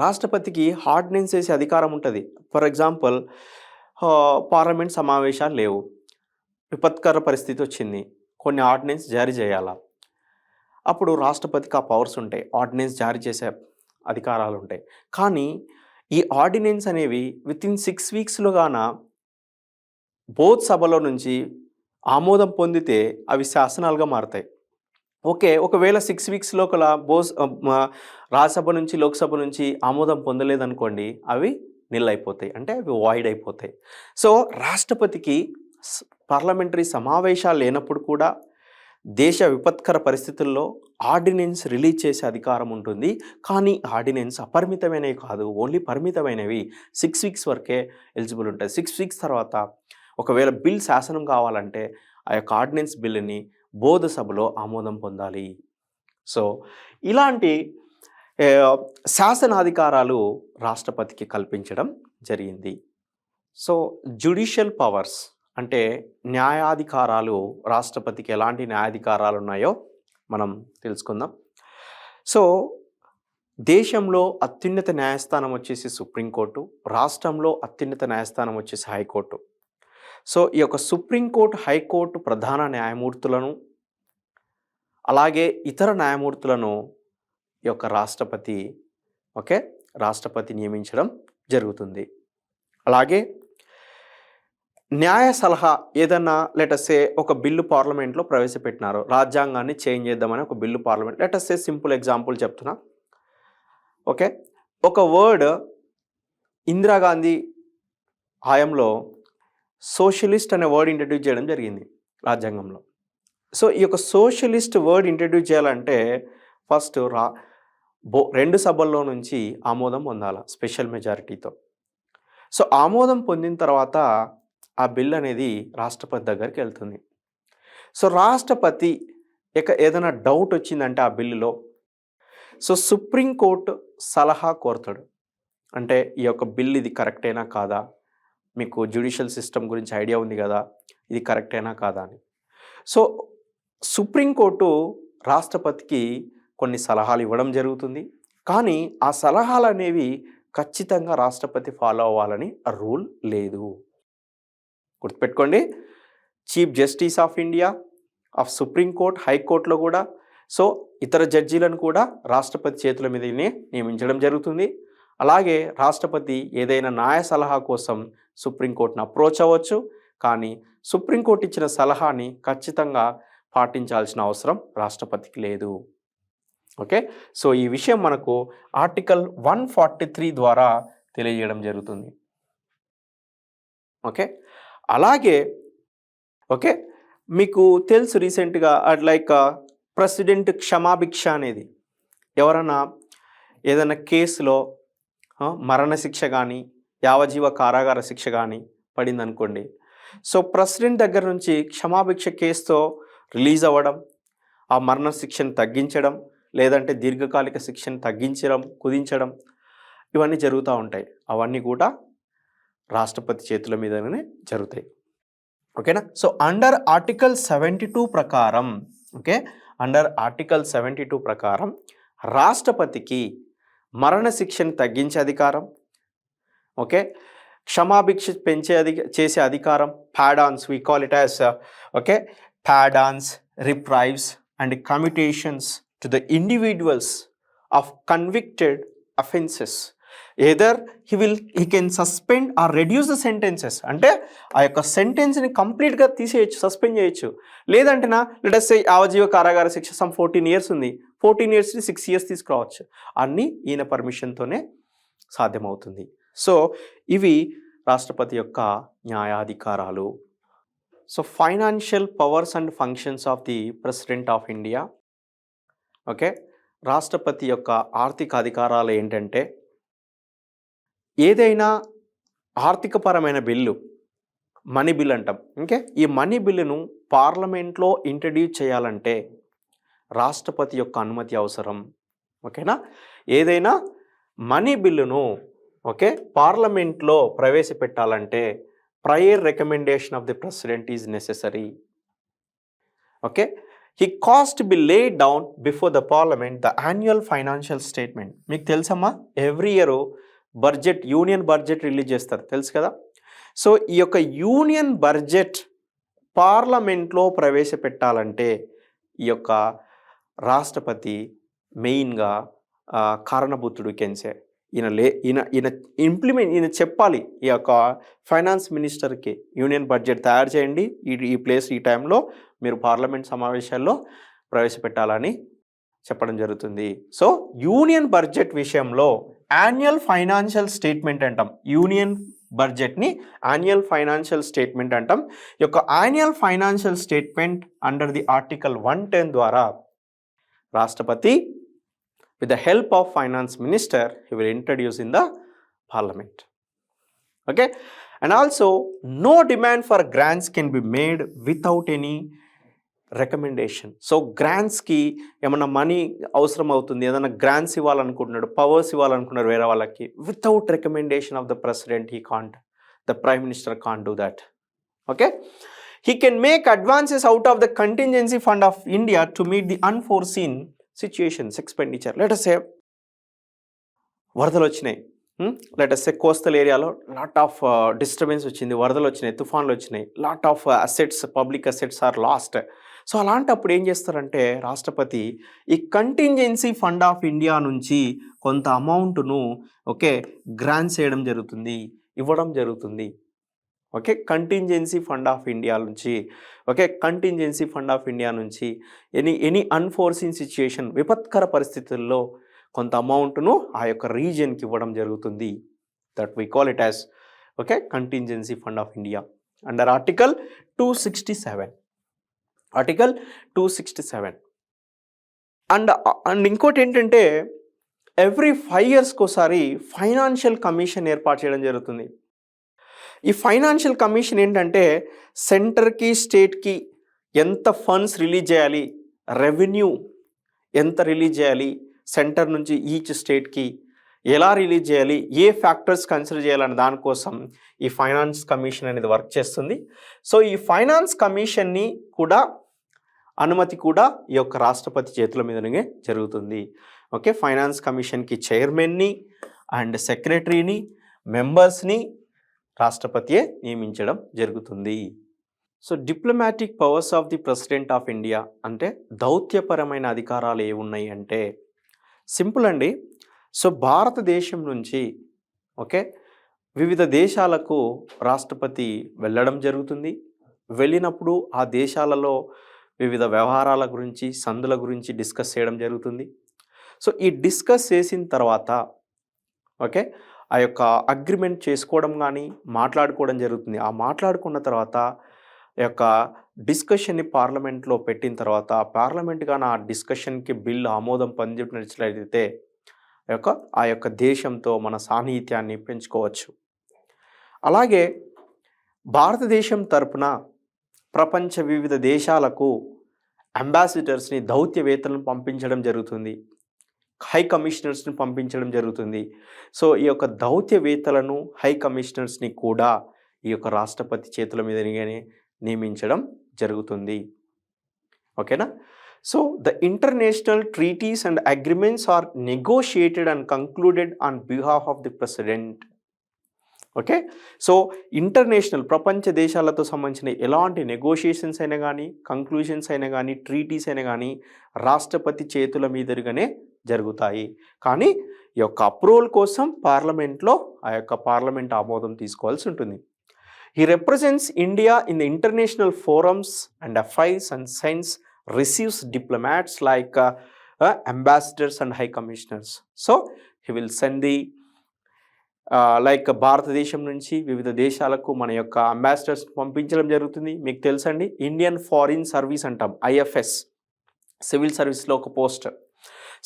[SPEAKER 1] రాష్ట్రపతికి ఆర్డినెన్స్ చేసే అధికారం ఉంటుంది. ఫర్ ఎగ్జాంపుల్, పార్లమెంట్ సమావేశాలు లేవు, విపత్కర పరిస్థితి వచ్చింది, కొన్ని ఆర్డినెన్స్ జారీ చేయాలా, అప్పుడు రాష్ట్రపతికి ఆ పవర్స్ ఉంటాయి, ఆర్డినెన్స్ జారీ చేసే అధికారాలు ఉంటాయి. కానీ ఈ ఆర్డినెన్స్ అనేవి వితిన్ 6 వీక్స్లో గాన బోత్ సభలో నుంచి ఆమోదం పొందితే అవి శాసనాలుగా మారుతాయి. ఓకే, ఒకవేళ 6 వీక్స్ లోపల రాజ్యసభ నుంచి లోక్సభ నుంచి ఆమోదం పొందలేదనుకోండి, అవి నిల్ అయిపోతాయి, అంటే అవి వాయిడ్ అయిపోతాయి. సో రాష్ట్రపతికి పార్లమెంటరీ సమావేశాలు లేనప్పుడు కూడా దేశ విపత్కర పరిస్థితుల్లో ఆర్డినెన్స్ రిలీజ్ చేసే అధికారం ఉంటుంది. కానీ ఆర్డినెన్స్ అపరిమితమైనవి కాదు, ఓన్లీ పరిమితమైనవి 6 వీక్స్ వరకే ఎలిజిబుల్ ఉంటాయి. 6 వీక్స్ తర్వాత ఒకవేళ బిల్ శాసనం కావాలంటే ఆ యొక్క ఆర్డినెన్స్ బిల్లుని బోధ సభలో ఆమోదం పొందాలి. సో ఇలాంటి శాసనాధికారాలు రాష్ట్రపతికి కల్పించడం జరిగింది. సో జ్యుడిషియల్ పవర్స్ అంటే న్యాయాధికారాలు, రాష్ట్రపతికి ఎలాంటి న్యాయాధికారాలు ఉన్నాయో మనం తెలుసుకుందాం. సో దేశంలో అత్యున్నత న్యాయస్థానం వచ్చేసి సుప్రీంకోర్టు, రాష్ట్రంలో అత్యున్నత న్యాయస్థానం వచ్చేసి హైకోర్టు. సో ఈ యొక్క సుప్రీంకోర్టు, హైకోర్టు ప్రధాన న్యాయమూర్తులను అలాగే ఇతర న్యాయమూర్తులను ఈ యొక్క రాష్ట్రపతి నియమించడం జరుగుతుంది. అలాగే న్యాయ సలహా ఏదన్నా లెటర్సే ఒక బిల్లు పార్లమెంట్లో ప్రవేశపెట్టినారు, రాజ్యాంగాన్ని చేంజ్ చేద్దామని ఒక బిల్లు పార్లమెంట్, లెటర్సే సింపుల్ ఎగ్జాంపుల్ చెప్తున్నా. ఓకే, ఒక వర్డ్ ఇందిరాగాంధీ హయాంలో సోషలిస్ట్ అనే వర్డ్ ఇంట్రడ్యూస్ చేయడం జరిగింది రాజ్యాంగంలో. సో ఈ యొక్క సోషలిస్ట్ వర్డ్ ఇంట్రడ్యూస్ చేయాలంటే ఫస్ట్ రెండు సభల్లో నుంచి ఆమోదం పొందాలి స్పెషల్ మెజారిటీతో. సో ఆమోదం పొందిన తర్వాత ఆ బిల్ అనేది రాష్ట్రపతి దగ్గరికి వెళ్తుంది. సో రాష్ట్రపతి ఏదైనా డౌట్ వచ్చిందంటే ఆ బిల్లులో, సో సుప్రీంకోర్టు సలహా కోరుతాడు. అంటే ఈ యొక్క బిల్ ఇది కరెక్టేనా కాదా, మీకు జ్యుడిషియల్ సిస్టమ్ గురించి ఐడియా ఉంది కదా, ఇది కరెక్టేనా కాదా అని. సో సుప్రీంకోర్టు రాష్ట్రపతికి కొన్ని సలహాలు ఇవ్వడం జరుగుతుంది. కానీ ఆ సలహాలు అనేవి ఖచ్చితంగా రాష్ట్రపతి ఫాలో అవ్వాలని రూల్ లేదు. గుర్తుపెట్టుకోండి, chief justice of India, of supreme court, హైకోర్టులో కూడా సో ఇతర జడ్జీలను కూడా రాష్ట్రపతి చేతుల మీదనే నియమించడం జరుగుతుంది. అలాగే రాష్ట్రపతి ఏదైనా న్యాయ సలహా కోసం సుప్రీంకోర్టును అప్రోచ్ అవ్వచ్చు, కానీ సుప్రీంకోర్టు ఇచ్చిన సలహాని ఖచ్చితంగా పాటించాల్సిన అవసరం రాష్ట్రపతికి లేదు. ఓకే, సో ఈ విషయం మనకు ఆర్టికల్ 143 ద్వారా తెలియజేయడం జరుగుతుంది. ఓకే, అలాగే మీకు తెలుసు రీసెంట్గా లైక్ ప్రెసిడెంట్ క్షమాభిక్ష అనేది, ఎవరన్నా ఏదైనా కేసులో మరణశిక్ష కానీ యావజీవ కారాగార శిక్ష కానీ పడింది అనుకోండి, సో ప్రెసిడెంట్ దగ్గర నుంచి క్షమాభిక్ష కేసుతో రిలీజ్ అవ్వడం, ఆ మరణ శిక్షను తగ్గించడం, లేదంటే దీర్ఘకాలిక శిక్షను కుదించడం, ఇవన్నీ జరుగుతూ ఉంటాయి. అవన్నీ కూడా రాష్ట్రపతి చేతుల మీదనే జరుగుతాయి. ఓకేనా. సో అండర్ ఆర్టికల్ 72 ప్రకారం అండర్ ఆర్టికల్ 72 ప్రకారం రాష్ట్రపతికి మరణశిక్షను తగ్గించే అధికారం, క్షమాభిక్ష చేసే అధికారం, pardons, we call it as pardons, reprieves and commutations to the individuals of convicted offences. Either he can suspend or reduce the sentences, అంటే ఆ యొక్క సెంటెన్స్ని కంప్లీట్గా తీసేయచ్చు, సస్పెండ్ చేయొచ్చు. లేదంటేనా లెట్ us say యావజీవ కారాగార శిక్ష 14 years ఉంది, 14 yearsని 6 years తీసుకురావచ్చు. అన్నీ ఈయన పర్మిషన్తోనే సాధ్యమవుతుంది. సో ఇవి రాష్ట్రపతి యొక్క న్యాయాధికారాలు. So financial powers and functions of the president of India. రాష్ట్రపతి యొక్క ఆర్థిక అధికారాలు ఏంటంటే, ఏదైనా ఆర్థికపరమైన బిల్లు, మనీ బిల్ అంటాం. ఓకే, ఈ మనీ బిల్లును పార్లమెంట్లో ఇంట్రడ్యూస్ చేయాలంటే రాష్ట్రపతి యొక్క అనుమతి అవసరం. ఓకేనా, ఏదైనా మనీ బిల్లును పార్లమెంట్లో ప్రవేశపెట్టాలంటే prior recommendation of the president is necessary. Okay, he caused to be laid down before the parliament the annual financial statement. మీకు తెలుసమ్మా, every year budget, union budget release చేస్తారు, తెలుసు కదా. సో ఈ యొక్క యూనియన్ బడ్జెట్ పార్లమెంట్లో ప్రవేశపెట్టాలంటే ఈ యొక్క రాష్ట్రపతి మెయిన్గా కారణభూతుడు కెన్సే. ఈయన చెప్పాలి ఈ యొక్క ఫైనాన్స్ మినిస్టర్కి, యూనియన్ బడ్జెట్ తయారు చేయండి, ఈ ప్లేస్ ఈ టైంలో మీరు పార్లమెంట్ సమావేశాల్లో ప్రవేశపెట్టాలని చెప్పడం జరుగుతుంది. సో యూనియన్ బడ్జెట్ విషయంలో యాన్యువల్ ఫైనాన్షియల్ స్టేట్మెంట్ అంటాం. యూనియన్ బడ్జెట్ని యాన్యువల్ ఫైనాన్షియల్ స్టేట్మెంట్ అంటాం. ఈ యొక్క annual financial statement under the article 110 ద్వారా రాష్ట్రపతి with the help of finance minister he will introduce in the parliament. Okay, and also no demand for grants can be made without any recommendation. So grants ki ఏమన్నా మనీ అవసరం అవుతుంది, ఏదైనా గ్రాంట్స్ ఇవ్వాలనుకుంటున్నాడు, పవర్స్ ఇవ్వాలనుకున్నారు వేరే వాళ్ళకి, without recommendation of the president he can't, the prime minister can't do that. Okay, he can make advances out of the contingency fund of India to meet the unforeseen situations, expenditure. Let us say వరదలు వచ్చినాయి, లెట్ us say కోస్టల్ ఏరియాలో లాట్ ఆఫ్ డిస్టర్బెన్స్ వచ్చింది, వరదలు వచ్చినాయి, తుఫాన్లు వచ్చినాయి, lot of assets, public assets are lost. So అలాంటప్పుడు ఏం చేస్తారంటే రాష్ట్రపతి ఈ కంటింజెన్సీ ఫండ్ ఆఫ్ ఇండియా నుంచి కొంత అమౌంట్ను గ్రాంట్స్ చేయడం జరుగుతుంది, ఇవ్వడం జరుగుతుంది. కంటింజెన్సీ ఫండ్ ఆఫ్ ఇండియా నుంచి కంటింజెన్సీ ఫండ్ ఆఫ్ ఇండియా నుంచి ఎనీ అన్ఫోర్సీన్ సిచ్యుయేషన్, విపత్కర పరిస్థితుల్లో కొంత అమౌంట్ను ఆ యొక్క రీజియన్కి ఇవ్వడం జరుగుతుంది. That we call it as contingency fund of India under article 267. Article 267. And ఇంకోటి ఏంటంటే ఎవ్రీ 5 yearsకి ఒకసారి ఫైనాన్షియల్ కమిషన్ ఏర్పాటు చేయడం జరుగుతుంది. ఈ ఫైనాన్షియల్ కమిషన్ ఏంటంటే సెంటర్కి, స్టేట్కి ఎంత ఫండ్స్ రిలీజ్ చేయాలి, రెవెన్యూ ఎంత రిలీజ్ చేయాలి, సెంటర్ నుంచి ఈచ్ స్టేట్కి ఎలా రిలీజ్ చేయాలి, ఏ ఫ్యాక్టర్స్ కన్సిడర్ చేయాలనే దానికోసం ఈ ఫైనాన్స్ కమిషన్ అనేది వర్క్ చేస్తుంది. సో ఈ ఫైనాన్స్ కమిషన్ని కూడా అనుమతి కూడా ఈ యొక్క రాష్ట్రపతి చేతుల మీదనే జరుగుతుంది. ఫైనాన్స్ కమిషన్కి చైర్మన్ని అండ్ సెక్రటరీని, మెంబర్స్ని రాష్ట్రపతియే నియమించడం జరుగుతుంది. So diplomatic powers of the president of India అంటే దౌత్యపరమైన అధికారాలు ఏమున్నాయి అంటే సింపుల్ అండి. సో భారతదేశం నుంచి వివిధ దేశాలకు రాష్ట్రపతి వెళ్ళడం జరుగుతుంది. వెళ్ళినప్పుడు ఆ దేశాలలో వివిధ వ్యవహారాల గురించి, సందుల గురించి డిస్కస్ చేయడం జరుగుతుంది. సో ఈ డిస్కస్ చేసిన తర్వాత ఆ యొక్క అగ్రిమెంట్ చేసుకోవడం కానీ మాట్లాడుకోవడం జరుగుతుంది. ఆ మాట్లాడుకున్న తర్వాత ఈ యొక్క డిస్కషన్ని పార్లమెంట్లో పెట్టిన తర్వాత పార్లమెంట్ కానీ ఆ డిస్కషన్కి బిల్లు ఆమోదం పొందినట్లయితే ఆ యొక్క దేశంతో మన సాన్నిహిత్యాన్ని పెంచుకోవచ్చు. అలాగే భారతదేశం తరపున ప్రపంచ వివిధ దేశాలకు అంబాసిడర్స్ని, దౌత్యవేత్తలను పంపించడం జరుగుతుంది, హై కమిషనర్స్ని పంపించడం జరుగుతుంది. సో ఈ యొక్క దౌత్యవేత్తలను, హై కమిషనర్స్ని కూడా ఈ యొక్క రాష్ట్రపతి చేతుల మీదనే నియమించడం జరుగుతుంది. ఓకేనా. So the international treaties and agreements are negotiated and concluded on behalf of the president. So international ప్రపంచ దేశాలతో సంబంధించిన ఎలాంటి నెగోషియేషన్స్ అయినా కానీ, కంక్లూషన్స్ అయినా కానీ, ట్రీటీస్ అయినా కానీ రాష్ట్రపతి చేతుల మీదుగానే జరుగుతాయి. కానీ ఈ యొక్క అప్రూవల్ కోసం పార్లమెంట్లో ఆ యొక్క పార్లమెంట్ ఆమోదం తీసుకోవాల్సి ఉంటుంది. He represents India in the international forums and affairs and sends, receives diplomats like ambassadors and high commissioners. So he will send the భారతదేశం నుంచి వివిధ దేశాలకు మన యొక్క అంబాసిడర్స్ పంపించడం జరుగుతుంది. మీకు తెలుసండి, ఇండియన్ ఫారిన్ సర్వీస్ అంటాం, IFS, సివిల్ సర్వీస్లో ఒక పోస్ట్.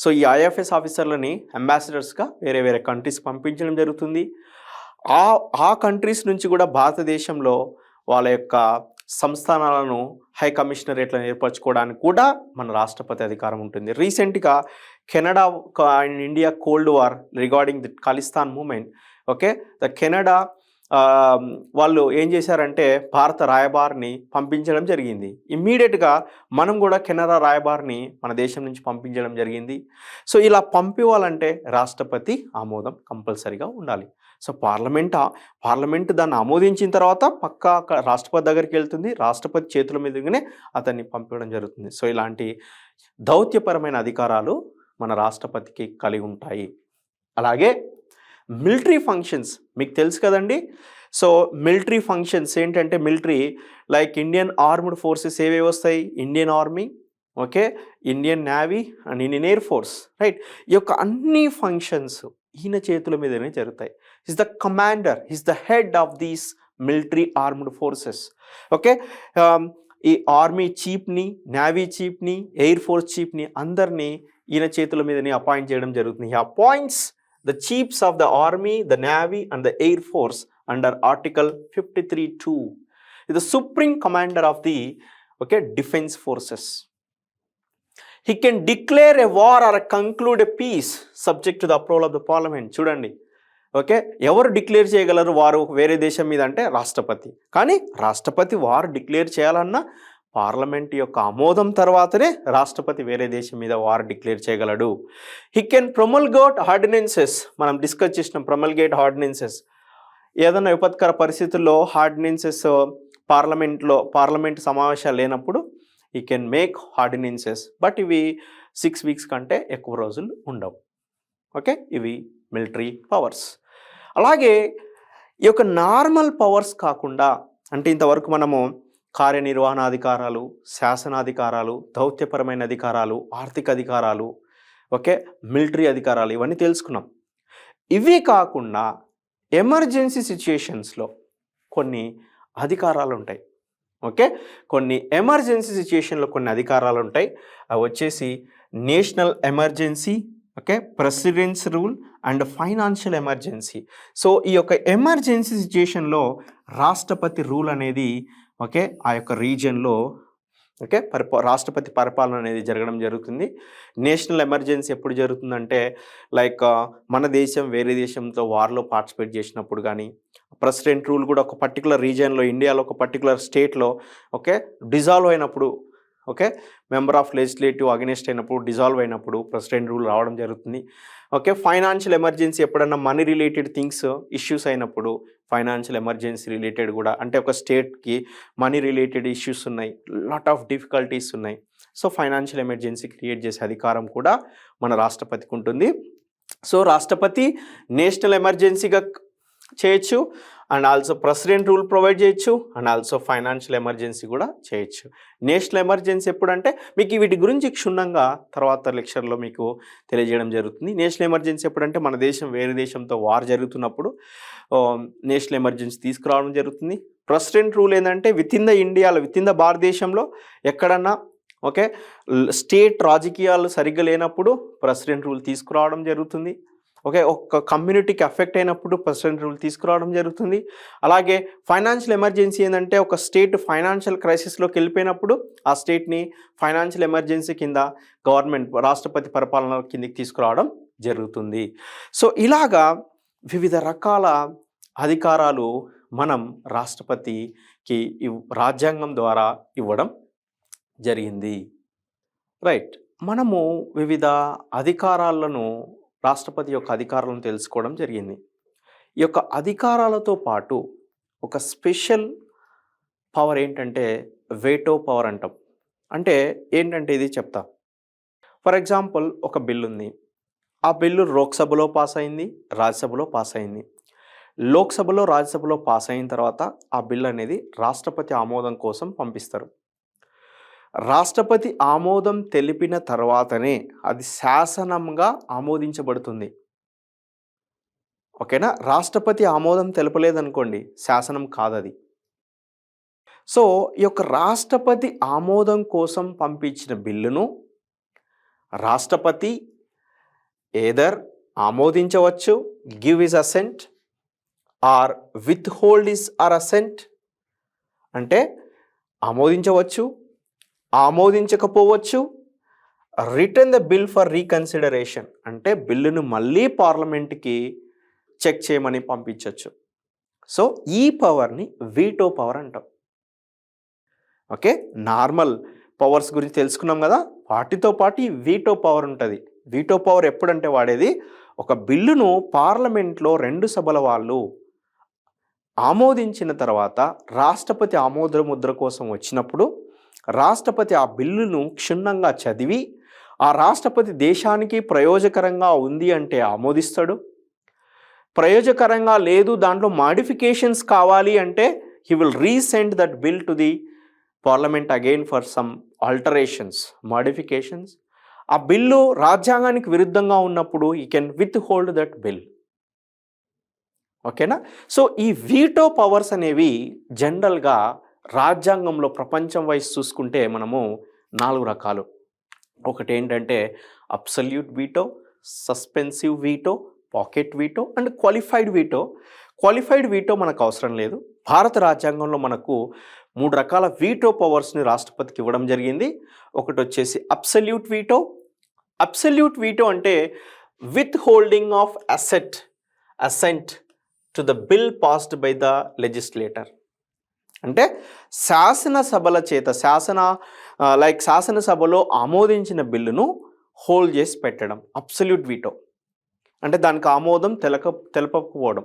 [SPEAKER 1] సో ఈ ఐఎఫ్ఎస్ ఆఫీసర్లని అంబాసిడర్స్గా వేరే వేరే కంట్రీస్కి పంపించడం జరుగుతుంది. ఆ కంట్రీస్ నుంచి కూడా భారతదేశంలో వాళ్ళ యొక్క సంస్థానాలను హై కమిషనరేట్లను ఏర్పరచుకోవడానికి కూడా మన రాష్ట్రపతి అధికారం ఉంటుంది. రీసెంట్గా Canada and India cold war regarding the Khalistan movement, okay, the Canada వాళ్ళు ఏం చేశారంటే భారత రాయబారిని పంపించడం జరిగింది. ఇమ్మీడియట్గా మనం కూడా కెనడా రాయబారిని మన దేశం నుంచి పంపించడం జరిగింది. సో ఇలా పంపివ్వాలంటే రాష్ట్రపతి ఆమోదం కంపల్సరీగా ఉండాలి. సో పార్లమెంట్ దాన్ని ఆమోదించిన తర్వాత పక్కా రాష్ట్రపతి దగ్గరికి వెళ్తుంది. రాష్ట్రపతి చేతుల మీదుగానే అతన్ని పంపించడం జరుగుతుంది. సో ఇలాంటి దౌత్యపరమైన అధికారాలు మన రాష్ట్రపతికి కలిగి ఉంటాయి. అలాగే మిలిటరీ ఫంక్షన్స్ మీకు తెలుసు కదండి. సో మిలిటరీ ఫంక్షన్స్ ఏంటంటే military like Indian armed forces ఏవేవి వస్తాయి, Indian army, okay, Indian navy and Indian air force, right. ఈ యొక్క అన్ని ఫంక్షన్స్ ఈయన చేతుల మీదనే జరుగుతాయి. Is the commander, is the head of these military armed forces, okay. ఈ ఆర్మీ చీఫ్ని, నేవీ చీఫ్ని, ఎయిర్ ఫోర్స్ చీఫ్ని అందరినీ ఈయన చేతుల మీదనే అపాయింట్ చేయడం జరుగుతుంది. He appoints the chiefs of the army, the navy and the air force under article 53(2). is the supreme commander of the, okay, defense forces. He can declare a war or conclude a peace subject to the approval of the parliament. చూడండి, ఓకే, ఎవరు డిక్లేర్ చేయగలరు వారు వేరే దేశం మీద అంటే రాష్ట్రపతి. కానీ రాష్ట్రపతి వారు డిక్లేర్ చేయాలన్నా పార్లమెంట్ యొక్క ఆమోదం తర్వాతనే రాష్ట్రపతి వేరే దేశం మీద వార్ డిక్లేర్ చేయగలడు. హీ కెన్ ప్రొమల్గేట్ ఆర్డినెన్సెస్, మనం డిస్కస్ చేసిన ప్రొమల్గేట్ ఆర్డినెన్సెస్. ఏదైనా విపత్కర పరిస్థితుల్లో ఆర్డినెన్సెస్ పార్లమెంట్ సమావేశాలు లేనప్పుడు he can make ordinances. But ఇవి 6 weeks కంటే ఎక్కువ రోజులు ఉండవు. ఓకే, ఇవి మిలిటరీ పవర్స్. అలాగే ఈ యొక్క నార్మల్ పవర్స్ కాకుండా, అంటే ఇంతవరకు మనము కార్యనిర్వహణాధికారాలు, శాసనాధికారాలు, దౌత్యపరమైన అధికారాలు, ఆర్థిక అధికారాలు, ఓకే, మిలిటరీ అధికారాలు ఇవన్నీ తెలుసుకున్నాం. ఇవి కాకుండా ఎమర్జెన్సీ సిచ్యుయేషన్స్లో కొన్ని అధికారాలు ఉంటాయి. ఓకే, కొన్ని ఎమర్జెన్సీ సిచ్యుయేషన్లో కొన్ని అధికారాలు ఉంటాయి. అవి వచ్చేసి national emergency, okay, presidents rule and financial emergency. So ఈ యొక్క ఎమర్జెన్సీ సిచ్యుయేషన్లో రాష్ట్రపతి రూల్ అనేది, ఓకే, ఆ యొక్క రీజియన్లో, ఓకే, రాష్ట్రపతి పరిపాలన అనేది జరగడం జరుగుతుంది. నేషనల్ ఎమర్జెన్సీ ఎప్పుడు జరుగుతుందంటే లైక్ మన దేశం వేరే దేశంతో వార్లో పార్టిసిపేట్ చేసినప్పుడు కానీ, ప్రెసిడెంట్ రూల్ కూడా ఒక పర్టికులర్ రీజియన్లో, ఇండియాలో ఒక పర్టికులర్ స్టేట్లో, ఓకే, డిజాల్వ్ అయినప్పుడు, okay, member of legislative against అయినప్పుడు, డిజాల్వ్ అయినప్పుడు ప్రెసిడెంట్ రూల్ రావడం జరుగుతుంది. ఓకే, ఫైనాన్షియల్ ఎమర్జెన్సీ ఎప్పుడన్నా మనీ రిలేటెడ్ థింగ్స్ ఇష్యూస్ అయినప్పుడు ఫైనాన్షియల్ ఎమర్జెన్సీ రిలేటెడ్ కూడా, అంటే ఒక స్టేట్కి మనీ రిలేటెడ్ ఇష్యూస్ ఉన్నాయి, లాట్ ఆఫ్ డిఫికల్టీస్ ఉన్నాయి. సో ఫైనాన్షియల్ ఎమర్జెన్సీ క్రియేట్ చేసే అధికారం కూడా మన రాష్ట్రపతికి ఉంటుంది. సో రాష్ట్రపతి నేషనల్ ఎమర్జెన్సీగా చేయొచ్చు, and also president rule provide చేయొచ్చు, అండ్ ఆల్సో ఫైనాన్షియల్ ఎమర్జెన్సీ కూడా చేయొచ్చు. నేషనల్ ఎమర్జెన్సీ ఎప్పుడంటే మీకు వీటి గురించి క్షుణ్ణంగా తర్వాత లెక్చర్లో మీకు తెలియజేయడం జరుగుతుంది. నేషనల్ ఎమర్జెన్సీ ఎప్పుడంటే మన దేశం వేరే దేశంతో వార్ జరుగుతున్నప్పుడు నేషనల్ ఎమర్జెన్సీ తీసుకురావడం జరుగుతుంది. ప్రెసిడెంట్ రూల్ ఏంటంటే విత్ ఇన్ ద భారతదేశంలో ఎక్కడన్నా, ఓకే, స్టేట్ రాజకీయాలు సరిగ్గా లేనప్పుడు ప్రెసిడెంట్ రూల్ తీసుకురావడం జరుగుతుంది. ఓకే, ఒక కమ్యూనిటీకి ఎఫెక్ట్ అయినప్పుడు ప్రెసిడెంట్ రూల్ తీసుకురావడం జరుగుతుంది. అలాగే ఫైనాన్షియల్ ఎమర్జెన్సీ ఏంటంటే ఒక స్టేట్ ఫైనాన్షియల్ క్రైసిస్లోకి వెళ్ళిపోయినప్పుడు ఆ స్టేట్ని ఫైనాన్షియల్ ఎమర్జెన్సీ కింద గవర్నమెంట్ రాష్ట్రపతి పరిపాలన కిందకి తీసుకురావడం జరుగుతుంది. సో ఇలాగా వివిధ రకాల అధికారాలు మనం రాష్ట్రపతికి రాజ్యాంగం ద్వారా ఇవ్వడం జరిగింది. రైట్, మనము వివిధ అధికారాలను, రాష్ట్రపతి యొక్క అధికారాలను తెలుసుకోవడం జరిగింది. ఈ యొక్క అధికారాలతో పాటు ఒక స్పెషల్ పవర్ ఏంటంటే వేటో పవర్ అంటాం. అంటే ఏంటంటే ఇది చెప్తా. ఫర్ ఎగ్జాంపుల్ ఒక బిల్లు ఉంది, ఆ బిల్లు లోక్సభలో పాస్ అయింది, రాజ్యసభలో పాస్ అయింది. లోక్సభలో రాజ్యసభలో పాస్ అయిన తర్వాత ఆ బిల్లు అనేది రాష్ట్రపతి ఆమోదం కోసం పంపిస్తారు. రాష్ట్రపతి ఆమోదం తెలిపిన తర్వాతనే అది శాసనంగా ఆమోదించబడుతుంది. ఓకేనా, రాష్ట్రపతి ఆమోదం తెలపలేదనుకోండి శాసనం కాదది. సో ఈ యొక్క రాష్ట్రపతి ఆమోదం కోసం పంపించిన బిల్లును రాష్ట్రపతి ఏదర్ ఆమోదించవచ్చు, give his assent, or withhold his or assent. అంటే ఆమోదించవచ్చు, ఆమోదించకపోవచ్చు, return the bill for reconsideration అంటే బిల్లును మళ్ళీ పార్లమెంట్కి చెక్ చేయమని పంపించవచ్చు. సో ఈ పవర్ని వీటో పవర్ అంటాం. ఓకే, నార్మల్ పవర్స్ గురించి తెలుసుకున్నాం కదా, వాటితో పాటు ఈ వీటో పవర్ ఉంటుంది. వీటో పవర్ ఎప్పుడంటే వాడేది ఒక బిల్లును పార్లమెంట్లో 2 సభల వాళ్ళు ఆమోదించిన తర్వాత రాష్ట్రపతి ఆమోద ముద్ర కోసం వచ్చినప్పుడు రాష్ట్రపతి ఆ బిల్లును క్షుణ్ణంగా చదివి ఆ రాష్ట్రపతి దేశానికి ప్రయోజకరంగా ఉంది అంటే ఆమోదిస్తాడు, ప్రయోజకరంగా లేదు దాంట్లో మాడిఫికేషన్స్ కావాలి అంటే he will resend that bill to the parliament again for some alterations, modifications. ఆ బిల్లు రాజ్యాంగానికి విరుద్ధంగా ఉన్నప్పుడు ఈ can with hold that bill. ఓకేనా? సో ఈ వీటో పవర్స్ అనేవి జనరల్గా రాజ్యాంగంలో ప్రపంచం వైస్ చూసుకుంటే మనము 4 రకాలు. ఒకటి ఏంటంటే absolute veto, suspensive veto, pocket veto and qualified veto. Qualified veto మనకు అవసరం లేదు. భారత రాజ్యాంగంలో మనకు 3 రకాల వీటో పవర్స్ని రాష్ట్రపతికి ఇవ్వడం జరిగింది. ఒకటి వచ్చేసి అబ్సల్యూట్ వీటో. అబ్సల్యూట్ వీటో అంటే withholding of assent to the bill passed by the legislator. అంటే శాసనసభల చేత శాసనసభలో ఆమోదించిన బిల్లును హోల్డ్ చేసి పెట్టడం అబ్సల్యూట్ వీటో. అంటే దానికి ఆమోదం తెలపకపోవడం.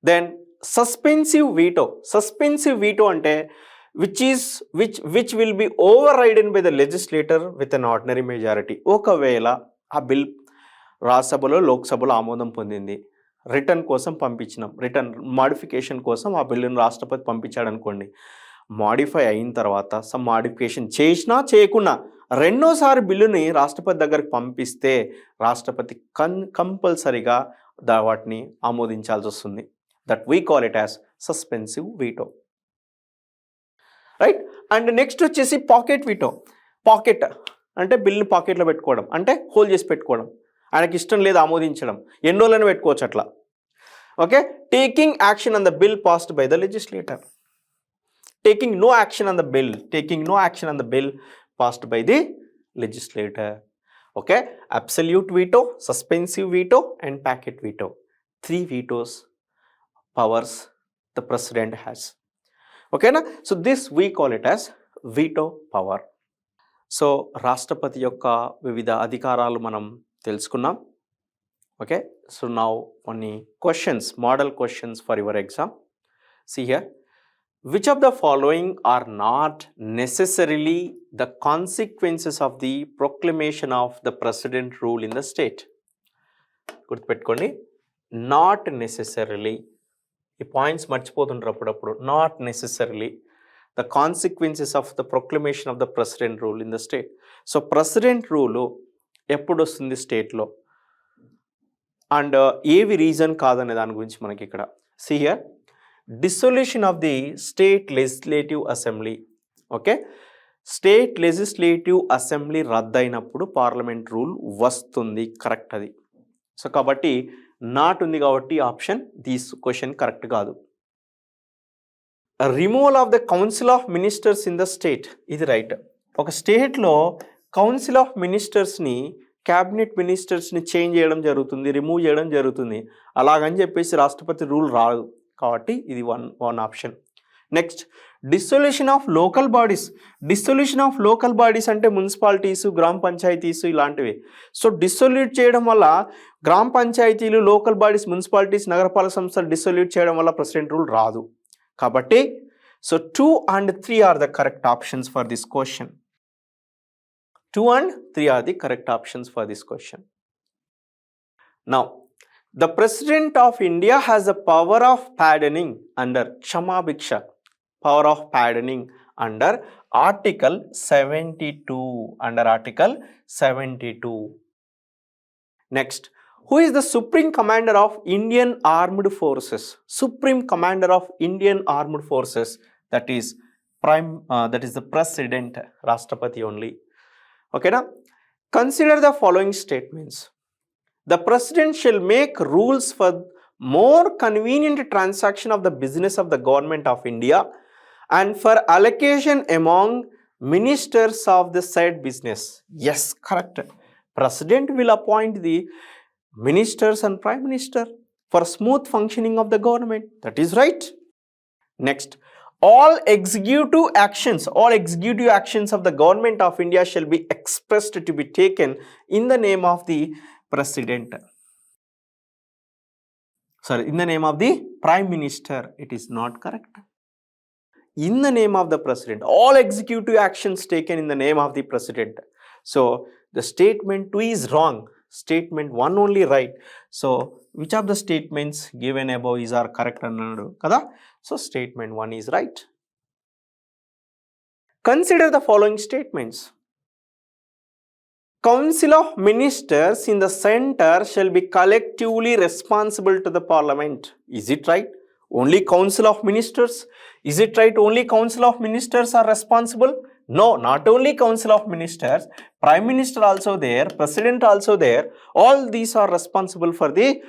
[SPEAKER 1] Then suspensive veto. Suspensive veto అంటే which will be overridden by the legislator with an ordinary majority. ఒకవేళ ఆ బిల్ రాజ్యసభలో లోక్సభలో ఆమోదం పొందింది, రిటర్న్ కోసం పంపించినాం, రిటర్న్ మాడిఫికేషన్ కోసం ఆ బిల్లును రాష్ట్రపతి పంపించాడు అనుకోండి, మాడిఫై అయిన తర్వాత సమ్ మాడిఫికేషన్ చేసినా చేయకున్నా రెండోసారి బిల్లుని రాష్ట్రపతి దగ్గరికి పంపిస్తే రాష్ట్రపతి కంపల్సరీగా వాటిని ఆమోదించాల్సి వస్తుంది. That we call it as suspensive veto, right. And next వచ్చేసి పాకెట్ వీటో. పాకెట్ అంటే బిల్లుని పాకెట్లో పెట్టుకోవడం, అంటే హోల్డ్ చేసి పెట్టుకోవడం, ఆయనకి ఇష్టం లేదు ఆమోదించడం, ఎన్ని రోజులను పెట్టుకోవచ్చు అట్లా. Okay, taking action on the bill passed by the legislator. Taking no action on the bill passed by the legislator. Okay, absolute veto, suspensive veto and packet veto. 3 vetoes powers the president has. Okay na? So this we call it as veto power. So రాష్ట్రపతి యొక్క వివిధ అధికారాలు మనం తెలుసుకున్నాం. Okay, so now కొన్ని questions, model questions for your exam. See here, which of the following are not necessarily the consequences of the proclamation of the president rule in the state? గుర్తుపెట్టుకోండి, నాట్ నెసెసరీలీ. ఈ పాయింట్స్ మర్చిపోతుంటారు అప్పుడప్పుడు. Not necessarily the consequences of the proclamation of the president rule in the state. So president rule ఎప్పుడు వస్తుంది స్టేట్లో అండ్ ఏవి రీజన్ కాదనే దాని గురించి మనకి ఇక్కడ. See here, dissolution of the state legislative assembly. Okay, state legislative assembly రద్దయినప్పుడు పార్లమెంట్ రూల్ వస్తుంది, కరెక్ట్ అది. సో కాబట్టి నాట్ ఉంది కాబట్టి ఆప్షన్ దిస్ క్వశ్చన్ కరెక్ట్ కాదు. Removal of the council of ministers in the state, ఇది రైట్. ఒక స్టేట్లో కౌన్సిల్ ఆఫ్ మినిస్టర్స్ని, క్యాబినెట్ మినిస్టర్స్ని చేంజ్ చేయడం జరుగుతుంది, రిమూవ్ చేయడం జరుగుతుంది. అలాగని చెప్పేసి రాష్ట్రపతి రూల్ రాదు కాబట్టి ఇది one option. Next, dissolution of local bodies. Dissolution of local bodies అంటే మున్సిపాలిటీసు, గ్రామ పంచాయతీసు ఇలాంటివి. సో డిసొల్యూట్ చేయడం వల్ల గ్రామ పంచాయతీలు, లోకల్ బాడీస్, మున్సిపాలిటీస్, నగరపాలక సంస్థలు డిసొల్యూట్ చేయడం వల్ల ప్రెసిడెంట్ రూల్ రాదు. కాబట్టి so 2 and 3 are the correct options for this question. 2 and 3 are the correct options for this question. Now, the President of India has the power of pardoning under Kshama Bhiksha. Power of pardoning under Article 72. Under Article 72. Next, who is the Supreme Commander of Indian Armed Forces? Supreme Commander of Indian Armed Forces, that is the President, Rashtrapati only. Okay na? Consider the following statements. The president shall make rules for more convenient transaction of the business of the government of India and for allocation among ministers of the said business. Yes, correct. President will appoint the ministers and prime minister for smooth functioning of the government. That is right. Next, all executive actions of the government of India shall be expressed to be taken in the name of the president. Sorry, in the name of the prime minister. It is not correct. In the name of the president, all executive actions taken in the name of the president. So the statement 2 is wrong, statement 1 only right. So which of the statements given above is are correct annadu kada? So statement 1 is right. Consider the following statements. Council of Ministers in the center shall be collectively responsible to the Parliament. Is it right? Only Council of Ministers? Is it right only Council of Ministers are responsible? No, not only Council of Ministers, Prime Minister also there, President also there. All these are responsible for the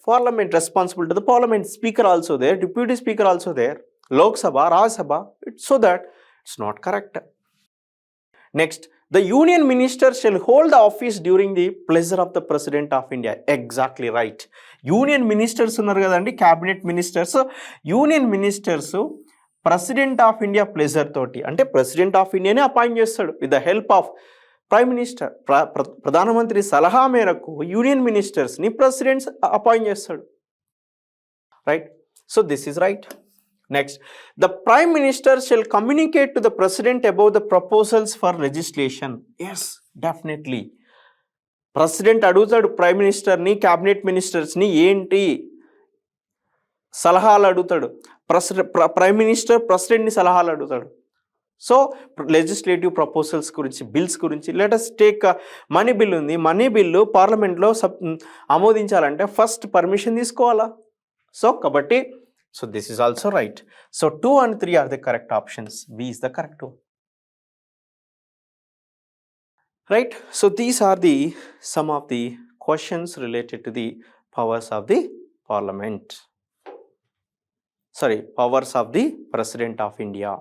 [SPEAKER 1] Parliament, responsible to the Parliament. Speaker also there, Deputy Speaker also there, Lok Sabha, Raj Sabha. So that it's not correct. Next, the Union Minister shall hold the office during the pleasure of the President of India. Exactly right. Union Ministers unnaru kadandi, Cabinet Ministers. Union Ministers President of India pleasure toti, ante President of India ne appoint chestadu with the help of Prime Minister. Pradhana Mantri salaha meraku Union Ministers ni Presidents appoint chestadu. Right? So this is right. Next, the Prime Minister shall communicate to the President about the proposals for legislation. Yes, definitely. President adutadu Prime Minister ni, Cabinet Ministers ni enti salahalu adutadu. Prime Minister President ni salahalu adutadu. So legislative proposals gurinchi, bills gurinchi, let us take money bill undi. Money bill Parliament lo amodinchalante first permission teeskovala. So kabatti, so this is also right. So 2 and 3 are the correct options. B is the correct one. Right? So these are the some of the questions related to the powers of the Parliament. Sorry, powers of the President of India.